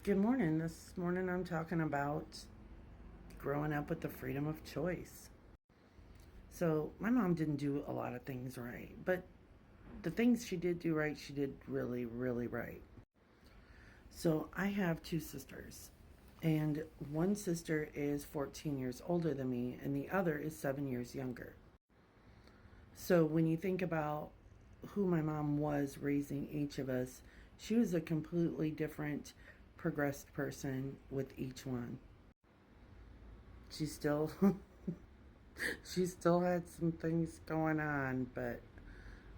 Good morning. This morning I'm talking about growing up with the freedom of choice. So, my mom didn't do a lot of things right, but the things she did do right, she did really, really right. So, I have two sisters, and one sister is 14 years older than me, and the other is 7 years younger. So, when you think about who my mom was raising each of us, she was a completely different, progressed person with each one. She still she still had some things going on, but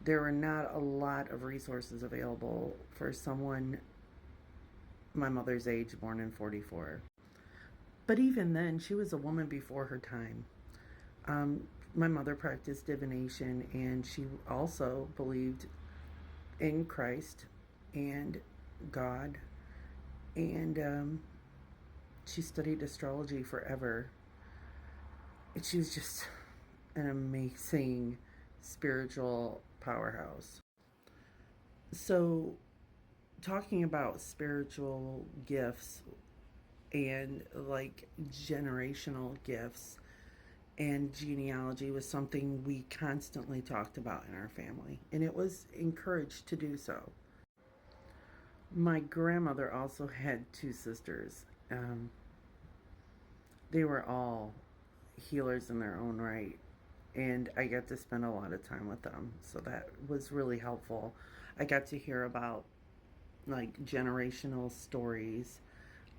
there were not a lot of resources available for someone my mother's age, born in 44. But even then, she was a woman before her time. My mother practiced divination, and she also believed in Christ and God, and she studied astrology forever. And she was just an amazing spiritual powerhouse. So, talking about spiritual gifts and like generational gifts and genealogy was something we constantly talked about in our family, and it was encouraged to do so. My grandmother also had two sisters. They were all healers in their own right, and I got to spend a lot of time with them, so that was really helpful. I got to hear about like generational stories,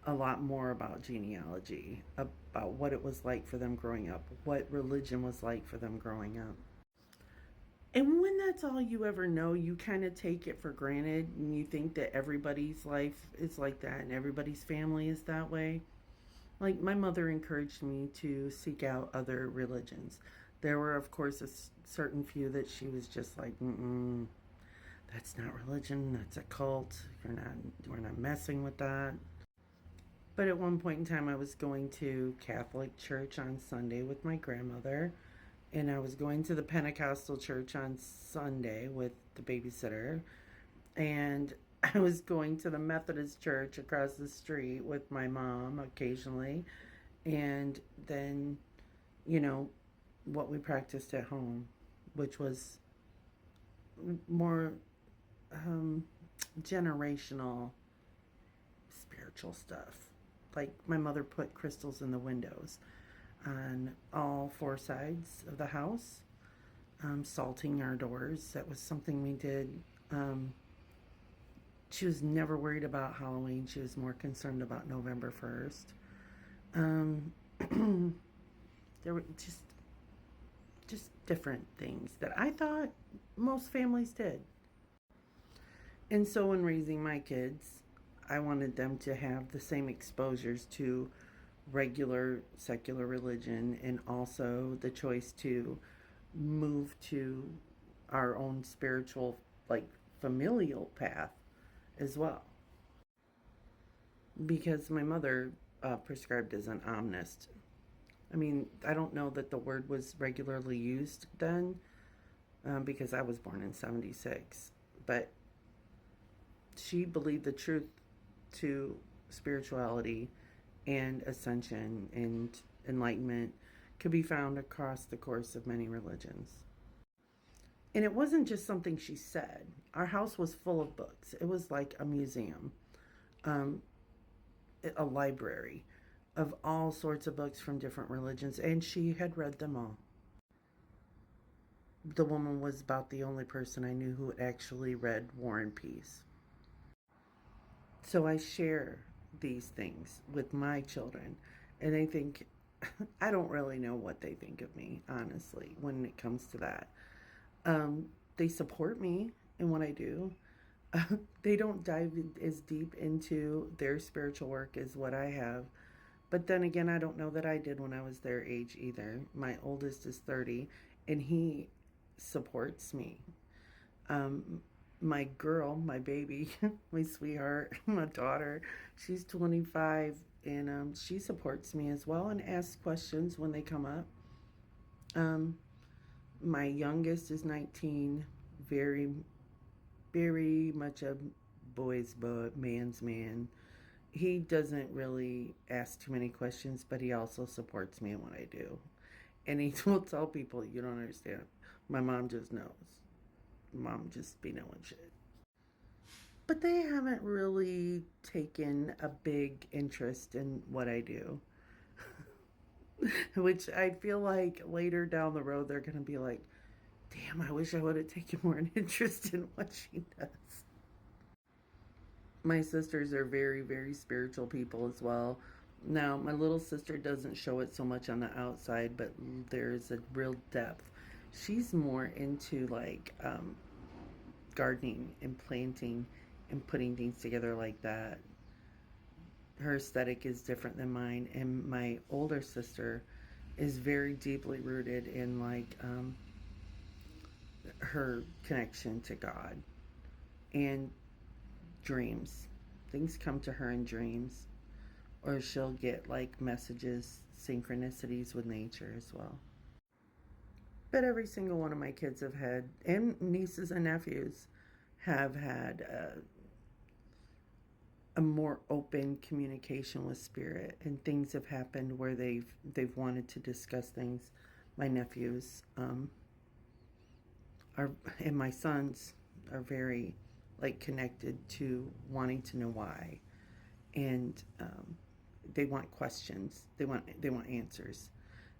a lot more about genealogy, about what it was like for them growing up, what religion was like for them growing up. And when that's all you ever know, you kind of take it for granted and you think that everybody's life is like that and everybody's family is that way. Like, my mother encouraged me to seek out other religions. There were, of course, certain few that she was just like, mm, that's not religion, that's a cult. We're not messing with that. But at one point in time, I was going to Catholic church on Sunday with my grandmother, and I was going to the Pentecostal church on Sunday with the babysitter, and I was going to the Methodist church across the street with my mom occasionally, and then, you know, what we practiced at home, which was more um, generational spiritual stuff. Like, my mother put crystals in the windows on all four sides of the house, salting our doors. That was something we did. Um, she was never worried about Halloween. She was more concerned about November 1st. Um, there were just different things that I thought most families did. And so in raising my kids, I wanted them to have the same exposures to regular secular religion and also the choice to move to our own spiritual, like, familial path as well. Because my mother prescribed as an omnist. I mean, I don't know that the word was regularly used then, because I was born in 76. But she believed the truth to spirituality and ascension and enlightenment could be found across the course of many religions. And it wasn't just something she said. Our house was full of books. It was like a museum, um, a library of all sorts of books from different religions, and she had read them all. The woman was about the only person I knew who actually read War and Peace. So I share these things with my children, and they think, I don't really know what they think of me, honestly, when it comes to that. They support me in what I do. They don't dive as deep into their spiritual work as what I have. But then again, I don't know that I did when I was their age either. My oldest is 30, and he supports me. Um, my girl, my baby, my sweetheart, my daughter, she's 25, and she supports me as well and asks questions when they come up. Um, my youngest is 19, very, very much a boy's boy, man's man. he doesn't really ask too many questions, but he also supports me in what I do. And he will tell people, you don't understand. My mom just knows. Mom just be knowing shit. But they haven't really taken a big interest in what I do. Which I feel like later down the road they're going to be like, damn, I wish I would have taken more interest in what she does. My sisters are very, very spiritual people as well. Now, my little sister doesn't show it so much on the outside, but there's a real depth. She's more into like gardening and planting and putting things together like that. Her aesthetic is different than mine, and my older sister is very deeply rooted in like her connection to God and dreams. Things come to her in dreams, or she'll get like messages, synchronicities with nature as well. But every single one of my kids have had, and nieces and nephews have had a more open communication with spirit, and things have happened where they've wanted to discuss things. My nephews are, and my sons are very like connected to wanting to know why, and they want questions. They want answers.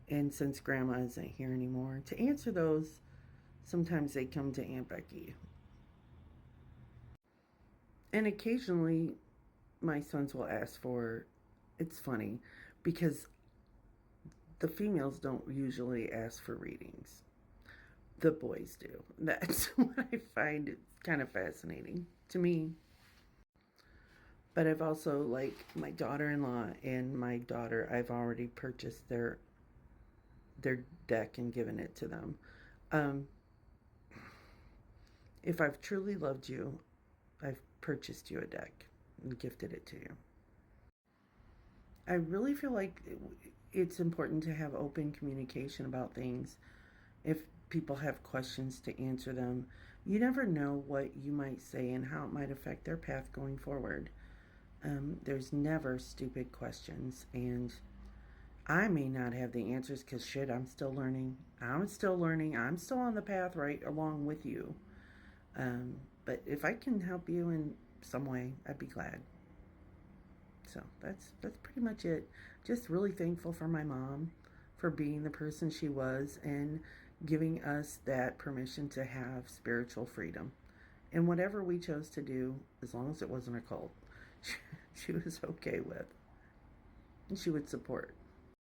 And since Grandma isn't here anymore to answer those, sometimes they come to Aunt Becky. And occasionally, my sons will ask for. It's funny because the females don't usually ask for readings. The boys do. That's what I find kind of fascinating to me. But I've also, like, my daughter-in-law and my daughter, I've already purchased their deck and given it to them. Um, if I've truly loved you, I've purchased you a deck and gifted it to you. I really feel like it's important to have open communication about things. If people have questions, to answer them. You never know what you might say and how it might affect their path going forward. There's never stupid questions, and I may not have the answers because shit, I'm still learning. I'm still learning. I'm still on the path right along with you. But if I can help you in some way, I'd be glad. So that's pretty much it. Just really thankful for my mom for being the person she was and giving us that permission to have spiritual freedom. And whatever we chose to do, as long as it wasn't a cult, she was okay with. And she would support.